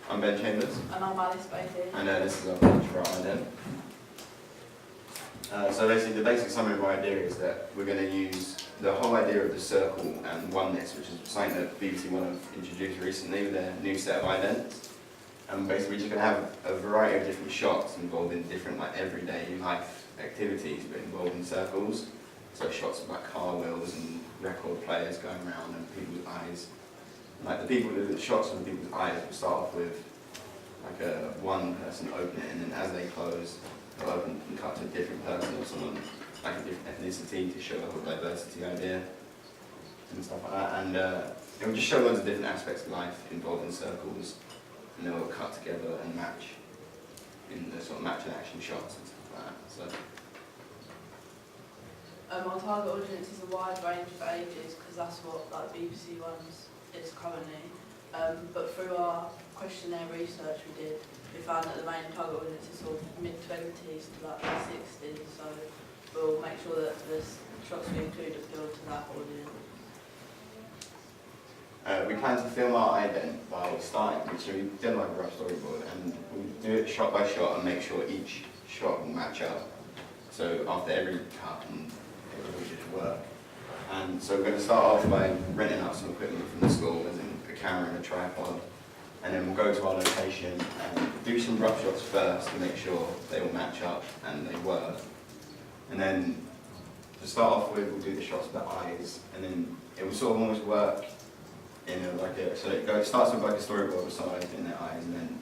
I'm Ben Chambers. And I'm Alice Beatty. And this is our pitch for Ident. So basically, the basic summary of our idea is that we're going to use the whole idea of the circle and oneness, which is something that BBC One have introduced recently with their new set of idents. And basically, we're just going to have a variety of different shots involving different everyday life activities, but involving circles. So shots of car wheels and record players going around and people's eyes. The shots of the people's eyes will start off with one person open it, and then as they close, they'll open and cut to a different person or someone like a different ethnicity to show the whole diversity idea and stuff like that. And it will just show loads of different aspects of life involved in circles, and they will cut together and match in the sort of match and action shots and stuff like that. So. Our target audience is a wide range of ages because that's what BBC One's is currently. But through our questionnaire research we did, we found that the main target audience is sort of mid-20s to mid-60s. So we'll make sure that the shots we include appeal to that audience. We plan to film our ident by starting, so we've done a rough storyboard, and we'll do it shot by shot and make sure each shot will match up. So after every cut and every should work. And so we're going to start off by renting out some equipment from the school, as in a camera and a tripod, and then we'll go to our location and do some rough shots first to make sure they all match up and they work. And then to start off with, we'll do the shots of the eyes, and then it will sort of almost work in so it starts with a storyboard with someone opening their eyes, and then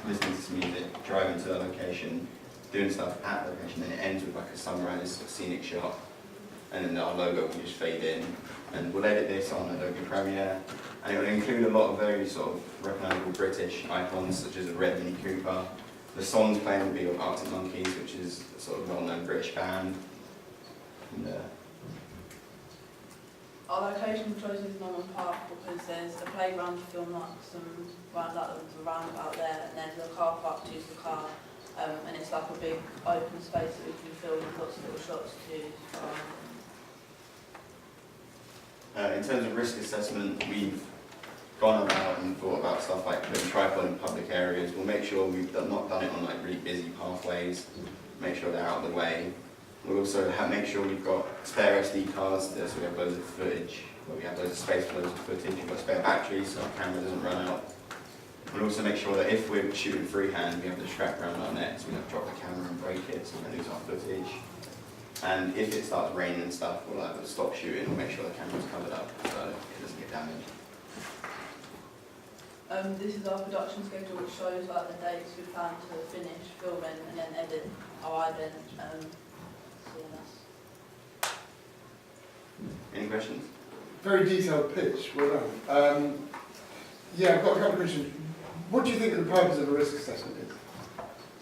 listening to some music, driving to the location, doing stuff at the location, and then it ends with a summarised scenic shot. And then our logo will just fade in, and we'll edit this on Adobe Premiere, and it will include a lot of very sort of recognisable British icons such as a red Mini Cooper. The songs playing will be of Arctic Monkeys, which is a sort of well-known British band. And, our location choice is Norman Park because there's a playground to film some roundabout there, and there's a car park to use the car, and it's like a big open space that we can film lots of little shots to use. In terms of risk assessment, we've gone about and thought about stuff like putting tripod in public areas. We'll make sure we've not done it on really busy pathways, make sure they're out of the way. We'll also make sure we've got spare SD cards, so we have loads of footage, where we have loads of space for loads of footage. We've got spare batteries so our camera doesn't run out. We'll also make sure that if we're shooting freehand, we have the strap around our neck, so we don't drop the camera and break it, so we don't lose our footage. And if it starts raining and stuff, we'll either stop shooting or make sure the camera's covered up so it doesn't get damaged. This is our production schedule, which shows the dates we plan to finish filming and then edit our ident. Any questions? Very detailed pitch, well done. Yeah, I've got a couple of questions. What do you think the purpose of a risk assessment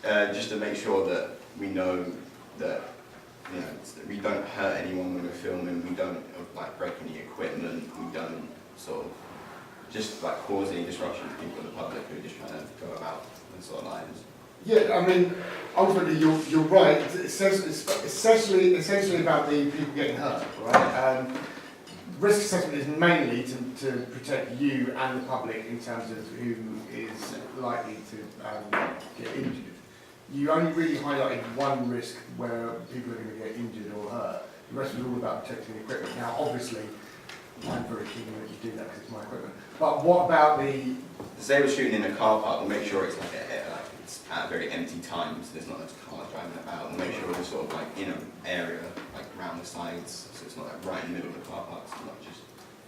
is? Just to make sure that we know that we don't hurt anyone when we're filming, we don't break any equipment, we don't sort of just cause any disruption to people in the public who are just trying to go about their sort of lives. Yeah, I mean, ultimately you're right. It's essentially about the people getting hurt, right? Risk assessment is mainly to protect you and the public in terms of who is likely to get injured. You only really highlighted one risk where people are going to get injured or hurt. The rest was all about protecting the equipment. Now, obviously, I'm very keen that you do that because it's my equipment. But what about the... Say we're shooting in a car park, we'll make sure it's it's at a very empty time, so there's not loads of cars driving about. We'll make sure we're sort of in an area, around the sides, so it's not right in the middle of the car park, so not just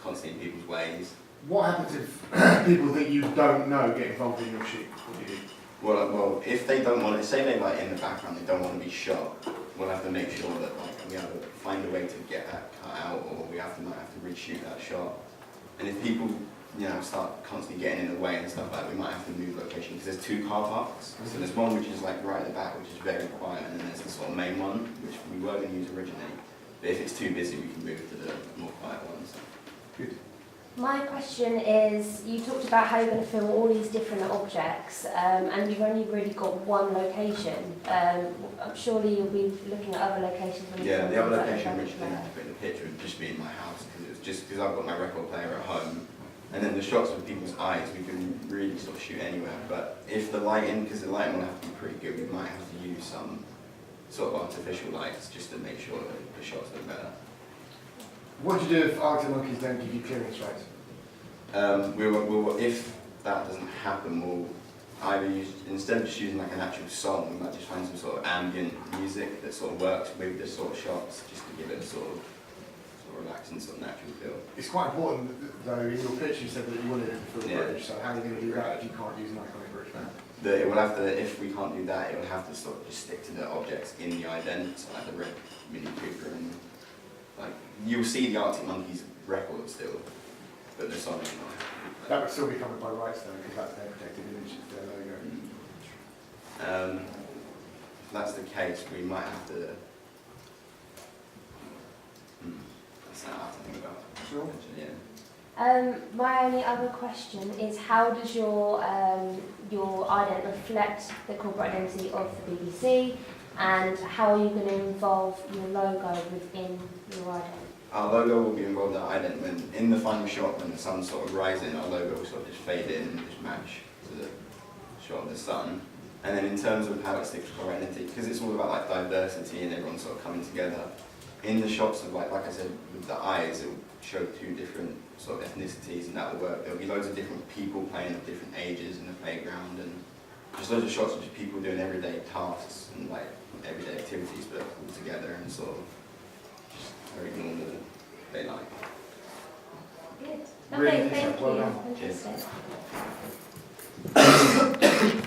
constantly in people's ways. What happens if people that you don't know get involved in your shoot? What do you do? Well, if they don't want to, say they in the background, they don't want to be shot, we'll have to make sure that we have to find a way to get that cut out, or we might have to reshoot that shot. And if people start constantly getting in the way and stuff we might have to move location, because there's two car parks. So there's one which is right at the back, which is very quiet, and then there's the sort of main one, which we were going to use originally. But if it's too busy, we can move to the more quiet ones. Good. My question is, you talked about how you're going to film all these different objects, and you've only really got one location. Surely you'll be looking at other locations. Yeah, the other location which they had to put in the picture would just be in my house, because I've got my record player at home, And then the shots with people's eyes, we can really sort of shoot anywhere. But if the lighting, because the lighting will have to be pretty good, we might have to use some sort of artificial lights just to make sure that the shots look better. What do you do if Arctic Monkeys don't give you clearance rights? If that doesn't happen, we'll either use, instead of just using like an actual song, we might just find some sort of ambient music that sort of works with the sort of shots, just to give it a sort of relaxing, sort of natural feel. It's quite important, though, in your pitch you said that you wanted it to feel Yeah. British, so how are you going to do that if you can't use an iconic British band? It will have to, if we can't do that, it will have to sort of just stick to the objects in the ident, so like the red Mini Cooper and like, you'll see the Arctic Monkeys record still, but the song is not. That would still be covered by rights, though, because that's their protected image, it's their logo. If that's the case, we might have to. That's not hard to think about. Sure. Yeah. My only other question is how does your ident reflect the corporate identity of the BBC, and how are you going to involve your logo within your ident? Our logo will be involved in our ident when, in the final shot, when the sun's sort of rising, our logo will sort of just fade in and just match to the shot of the sun. And then in terms of how it sticks to our identity, because it's all about like diversity and everyone sort of coming together, in the shots of like I said, with the eyes, it will show two different sort of ethnicities, and that will work. There'll be loads of different people playing at different ages in the playground, and just loads of shots of just people doing everyday tasks and like everyday activities, but all together and sort of just very normal, they like. Good. Really Okay, thank well you. done. Interesting.